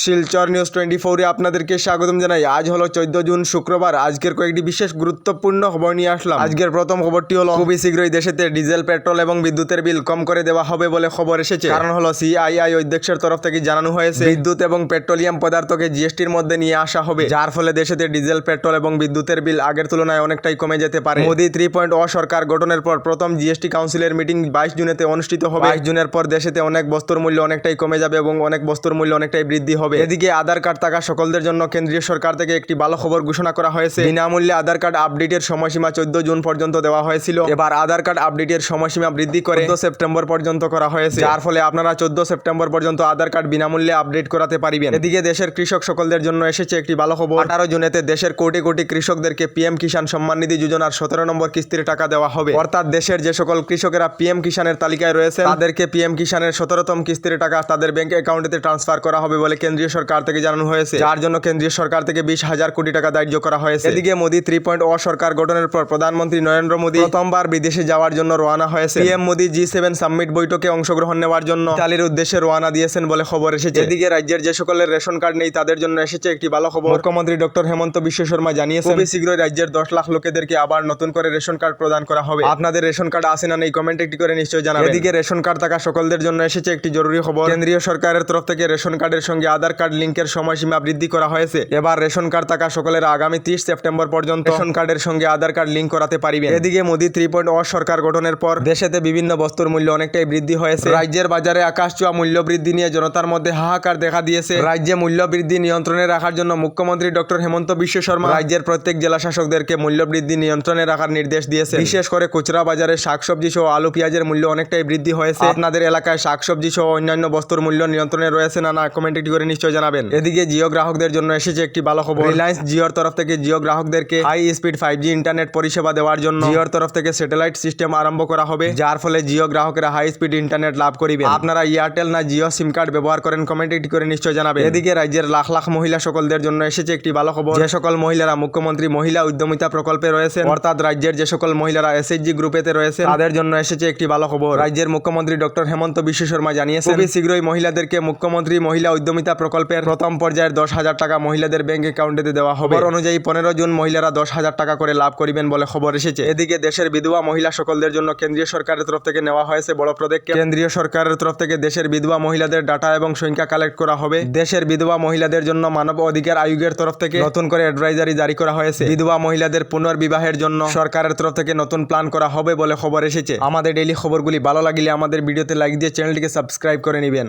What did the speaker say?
Silchar news 24-এ আপনাদেরকে স্বাগতম জানাই। আজ হলো 14 জুন শুক্রবার। আজকের কয়েকটি বিশেষ গুরুত্বপূর্ণ খবর নিয়ে আসলাম। আজকের প্রথম খবরটি হলো খুবই শীঘ্রই দেশেতে ডিজেল, পেট্রোল এবং বিদ্যুতের বিল কম করে দেওয়া হবে বলে খবর এসেছে। কারণ হলো সিআইআই অধ্যক্ষের তরফ থেকে জানানো হয়েছে বিদ্যুৎ এবং পেট্রোলিয়াম পদার্থকে জিএসটির মধ্যে নিয়ে আসা হবে, যার ফলে দেশেতে ডিজেল, পেট্রোল এবং বিদ্যুতের বিল আগের তুলনায় অনেকটাই কমে যেতে পারে। মোদি 3.0 সরকার গঠনের পর প্রথম জিএসটি কাউন্সিলের মিটিং 22 জুনেতে অনুষ্ঠিত হবে। 22 জুনের পর দেশেতে অনেক বস্তুর মূল্য অনেকটাই কমে যাবে এবং অনেক বস্তুর মূল্য অনেকটাই বৃদ্ধি হবে। এদিকে আধার কার্ড থাকা সকলদের জন্য কেন্দ্রীয় সরকার থেকে একটি ভালো খবর ঘোষণা করা হয়েছে। বিনামূল্যে আধার কার্ড আপডেটের সময়সীমা 14 জুন পর্যন্ত দেওয়া হয়েছিল। এবার আধার কার্ড আপডেটের সময়সীমা বৃদ্ধি করে 14 সেপ্টেম্বর পর্যন্ত করা হয়েছে, যার ফলে আপনারা 14 সেপ্টেম্বর পর্যন্ত আধার কার্ড বিনামূল্যে আপডেট করাতে পারবেন। এদিকে দেশের কৃষক সকলদের জন্য এসেছে একটি ভালো খবর। 18 জুনেতে দেশের কোটি কোটি কৃষকদেরকে পিএম কিষাণ সম্মান নিধি যোজনার 17 নম্বর কিস্তির টাকা দেওয়া হবে। অর্থাৎ দেশের যে সকল কৃষকেরা পিএম কিষাণের তালিকায় রয়েছে তাদেরকে পিএম কিষাণের 17তম কিস্তির টাকা তাদের ব্যাংক অ্যাকাউন্টে ট্রান্সফার করা হবে বলে কেন্দ্রীয় সরকার থেকে জানানো হয়েছে, যার জন্য কেন্দ্রীয় সরকার থেকে 20,000 কোটি টাকা ধার্য করা হয়েছে। এদিকে মোদি 3.0 সরকার গঠনের পর প্রধানমন্ত্রী নরেন্দ্র মোদি প্রথমবার বিদেশে যাওয়ার জন্য রওনা হয়েছে। পিএম মোদি G7 সামিট বৈঠকে অংশগ্রহণ নেওয়ার জন্য ইতালির উদ্দেশ্যে রওনা দিয়েছেন বলে খবর এসেছে। এদিকে রাজ্যের যে সকলের রেশন কার্ড নেই তাদের জন্য এসেছে একটি ভালো খবর। মুখ্যমন্ত্রী ডক্টর হেমন্ত বিশ্ব শর্মা জানিয়েছেন খুবই শীঘ্রই রাজ্যের 10 লাখ লোকেদেরকে আবার নতুন করে রেশন কার্ড প্রদান করা হবে। আপনাদের রেশন কার্ড আছে না নেই কমেন্ট একটি করে নিশ্চয়ই জানাবেন। এদিকে রেশন কার্ড থাকা সকলদের জন্য এসেছে একটি জরুরি খবর। কেন্দ্রীয় সরকারের তরফ থেকে রেশন কার্ডের সঙ্গে আধার কার্ড লিঙ্কের সময়সীমা বৃদ্ধি করা হয়েছে। এবার রেশন কার্ড থাকা সকলের আগামী 30 সেপ্টেম্বর পর্যন্ত রেশন কার্ডের সঙ্গে আধার কার্ড লিঙ্ক করাতে পারবেন। এদিকে মোদি 3.0 সরকার গঠনের পর দেশেতে বিভিন্ন বস্তুর মূল্য অনেকটাই বৃদ্ধি হয়েছে। রাজ্যের বাজারে আকাশ ছোঁয়া মূল্য বৃদ্ধি নিয়ে জনতার মধ্যে হাহাকার দেখা দিয়েছে। রাজ্যে মূল্য বৃদ্ধি নিয়ন্ত্রণে রাখার জন্য মুখ্যমন্ত্রী ডক্টর হেমন্ত বিশ্ব শর্মা রাজ্যের প্রত্যেক জেলা শাসকদেরকে মূল্য বৃদ্ধি নিয়ন্ত্রণে রাখার নির্দেশ দিয়েছে। বিশেষ করে খুচরা বাজারে শাকসবজি সহ আলু পেঁয়াজের মূল্য অনেকটাই বৃদ্ধি হয়েছে। আপনাদের এলাকায় শাকসবজি সহ অন্যান্য বস্তুর মূল্য নিয়ন্ত্রণে রয়েছে না কমেন্ট একটি করে নিশ্চয়ই জানাবেন। এদিকে জিও গ্রাহকদের জন্য এসেছে একটি ভালো খবর। রিলায়েন্স জিওর তরফ থেকে জিও গ্রাহকদেরকে হাই স্পিড 5G ইন্টারনেট পরিষেবা দেওয়ার জন্য জিওর তরফ থেকে স্যাটেলাইট সিস্টেম আরম্ভ করা হবে, যার ফলে জিও গ্রাহকেরা হাই স্পিড ইন্টারনেট লাভ করিবেন। আপনারা এয়ারটেল না জিও সিম কার্ড ব্যবহার করেন কমেন্ট একটি করে নিশ্চয়ই জানাবেন। এদিকে রাজ্যের লাখ লাখ মহিলা সকলদের জন্য এসেছে একটি ভালো খবর। যে সকল মহিলারা মুখ্যমন্ত্রী মহিলা উদ্যমিতা প্রকল্পে রয়েছেন, অর্থাৎ রাজ্যের যে সকল মহিলারা এসএইচজি গ্রুপেতে রয়েছেন তাদের জন্য এসেছে একটি ভালো খবর। রাজ্যের মুখ্যমন্ত্রী ডক্টর হেমন্ত বিশ্ব শর্মা জানিয়েছেন খুবই শীঘ্রই মহিলাদেরকে মুখ্যমন্ত্রী মহিলা উদ্যমিতা প্রকল্পের প্রথম পর্যায়ের 10,000 টাকা মহিলাদের ব্যাংক অ্যাকাউন্টে দেওয়া হবে। অনুযায়ী 15 জুন মহিলারা 10,000 টাকা করে লাভ করিবেন বলে খবর এসেছে। এদিকে দেশের বিধবা মহিলা সকলদের জন্য কেন্দ্রীয় সরকারের তরফ থেকে নেওয়া হয়েছে বড় পদক্ষেপ। কেন্দ্রীয় সরকারের তরফ থেকে দেশের বিধবা মহিলাদের ডাটা এবং সংখ্যা কালেক্ট করা হবে। দেশের বিধবা মহিলাদের জন্য মানব অধিকার আয়োগের তরফ থেকে নতুন করে অ্যাডভাইজারি জারি করা হয়েছে। বিধবা মহিলাদের পুনর্বিবাহের জন্য সরকারের তরফ থেকে নতুন প্ল্যান করা হবে বলে খবর এসেছে। আমাদের ডেইলি খবরগুলি ভালো লাগলে আমাদের ভিডিওতে লাইক দিয়ে চ্যানেলটিকে সাবস্ক্রাইব করে নেবেন।